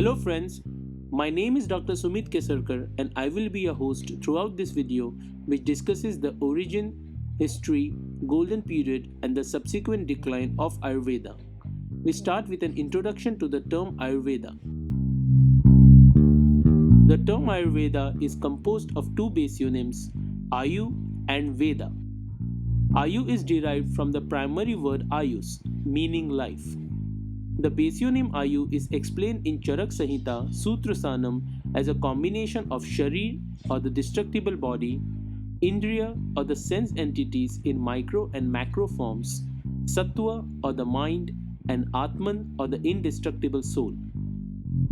Hello friends, my name is Dr. Sumit Kesarkar and I will be your host throughout this video which discusses the origin, history, golden period and the subsequent decline of Ayurveda. We start with an introduction to the term Ayurveda. The term Ayurveda is composed of two baseonyms, Ayu and Veda. Ayu is derived from the primary word Ayus, meaning life. The baseonym Ayu is explained in Charak Samhita Sutrasanam as a combination of Sharir or the destructible body, Indriya or the sense entities in micro and macro forms, Sattva or the mind, and Atman or the indestructible soul.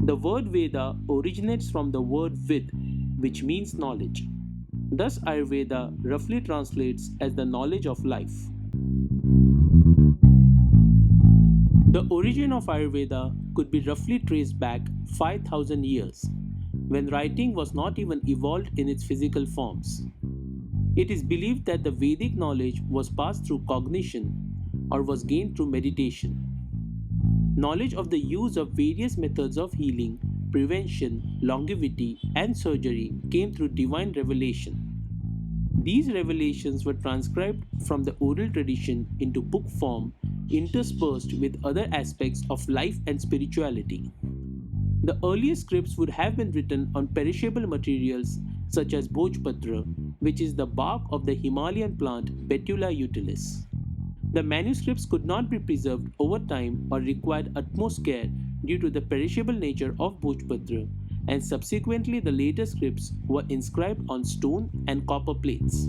The word Veda originates from the word Vid, which means knowledge. Thus, Ayurveda roughly translates as the knowledge of life. The origin of Ayurveda could be roughly traced back 5000 years, when writing was not even evolved in its physical forms. It is believed that the Vedic knowledge was passed through cognition or was gained through meditation. Knowledge of the use of various methods of healing, prevention, longevity, and surgery came through divine revelation. These revelations were transcribed from the oral tradition into book form, interspersed with other aspects of life and spirituality. The earliest scripts would have been written on perishable materials such as Bhojpatra, which is the bark of the Himalayan plant Betula utilis. The manuscripts could not be preserved over time or required utmost care due to the perishable nature of Bhojpatra, and subsequently the later scripts were inscribed on stone and copper plates.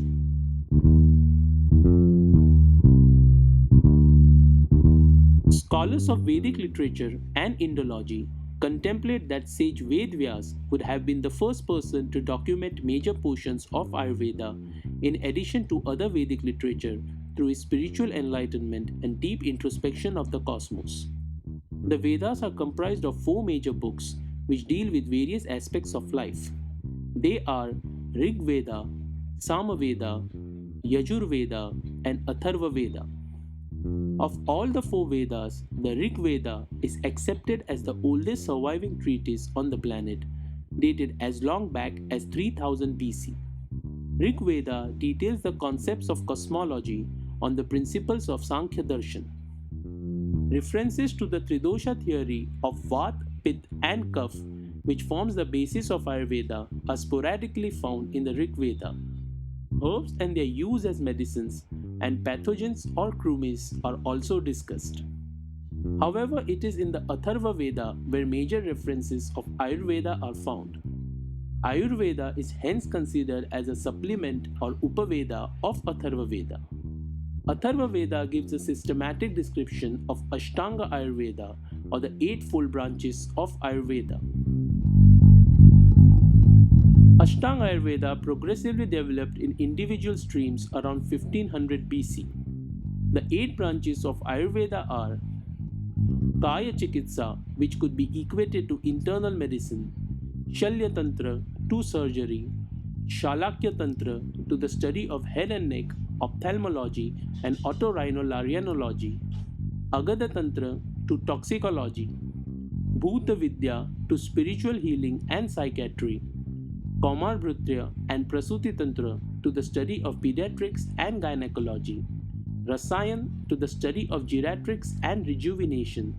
Scholars of Vedic literature and Indology contemplate that sage Vedvyas would have been the first person to document major portions of Ayurveda in addition to other Vedic literature through his spiritual enlightenment and deep introspection of the cosmos. The Vedas are comprised of four major books which deal with various aspects of life. They are Rig Veda, Samaveda, Yajur Veda, and Atharva Veda. Of all the four Vedas, the Rig Veda is accepted as the oldest surviving treatise on the planet, dated as long back as 3000 BC. Rig Veda details the concepts of cosmology on the principles of Sankhya Darshan. References to the Tridosha theory of Vat, Pitta, and Kapha, which forms the basis of Ayurveda, are sporadically found in the Rig Veda. Herbs and their use as medicines and pathogens or krumis are also discussed. However, it is in the Atharva Veda where major references of Ayurveda are found. Ayurveda is hence considered as a supplement or Upaveda of Atharva Veda. Atharva Veda gives a systematic description of Ashtanga Ayurveda or the eightfold branches of Ayurveda. Ashtanga Ayurveda progressively developed in individual streams around 1500 BC. The 8 branches of Ayurveda are Kaya Chikitsa, which could be equated to internal medicine, Shalya Tantra to surgery, Shalakya Tantra to the study of head and neck, ophthalmology and otorhinolaryngology, Agada Tantra to toxicology, Bhuta Vidya to spiritual healing and psychiatry, Kaumar Bhrutya and Prasuti Tantra to the study of pediatrics and gynecology, Rasayan to the study of geriatrics and rejuvenation,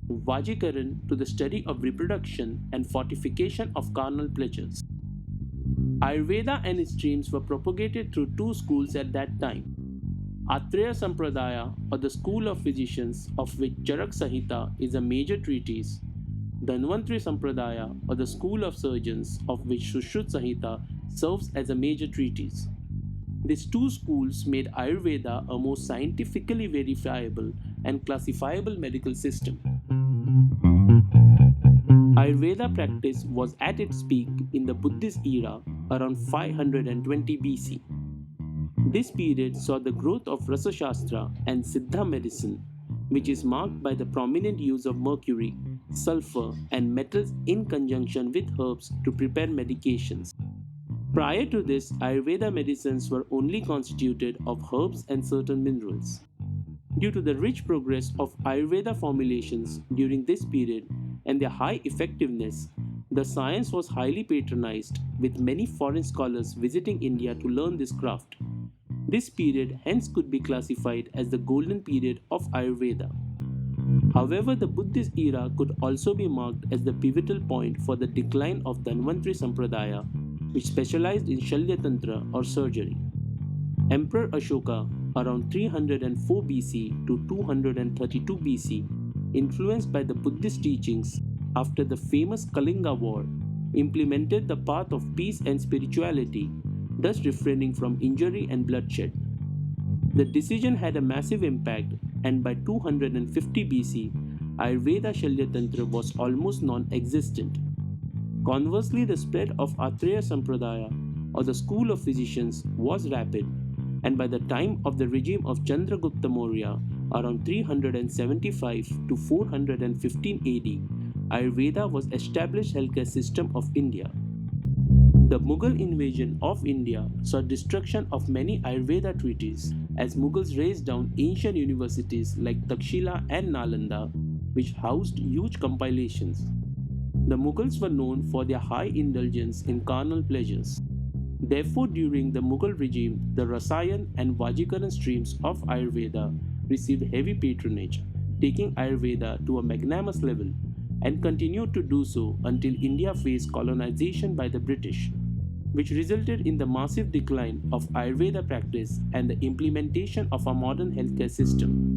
Vajikaran to the study of reproduction and fortification of carnal pleasures. Ayurveda and its streams were propagated through two schools at that time. Atreya Sampradaya, or the school of physicians, of which Charak Samhita is a major treatise, Dhanvantri Sampradaya, or the school of surgeons, of which Sushruta Samhita serves as a major treatise. These two schools made Ayurveda a more scientifically verifiable and classifiable medical system. Ayurveda practice was at its peak in the Buddhist era around 520 BC. This period saw the growth of Rasa Shastra and Siddha medicine, which is marked by the prominent use of mercury, sulfur, and metals in conjunction with herbs to prepare medications. Prior to this, Ayurveda medicines were only constituted of herbs and certain minerals. Due to the rich progress of Ayurveda formulations during this period, and their high effectiveness, the science was highly patronized, with many foreign scholars visiting India to learn this craft. This period hence could be classified as the golden period of Ayurveda. However, the Buddhist era could also be marked as the pivotal point for the decline of Dhanvantri Sampradaya, which specialized in Shalya Tantra or surgery. Emperor Ashoka, around 304 BC to 232 BC, influenced by the Buddhist teachings after the famous Kalinga War, implemented the path of peace and spirituality, thus refraining from injury and bloodshed. The decision had a massive impact, and by 250 BC, Ayurveda Shalya Tantra was almost non existent. Conversely, the spread of Atreya Sampradaya, or the school of physicians, was rapid, and by the time of the regime of Chandragupta Maurya, around 375 to 415 AD, Ayurveda was established healthcare system of India. The Mughal invasion of India saw destruction of many Ayurveda treatises as Mughals razed down ancient universities like Takshila and Nalanda, which housed huge compilations. The Mughals were known for their high indulgence in carnal pleasures. Therefore, during the Mughal regime, the Rasayan and Vajikaran streams of Ayurveda received heavy patronage, taking Ayurveda to a magnanimous level, and continued to do so until India faced colonization by the British, which resulted in the massive decline of Ayurveda practice and the implementation of a modern healthcare system.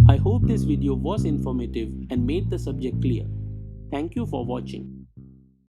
I hope this video was informative and made the subject clear. Thank you for watching.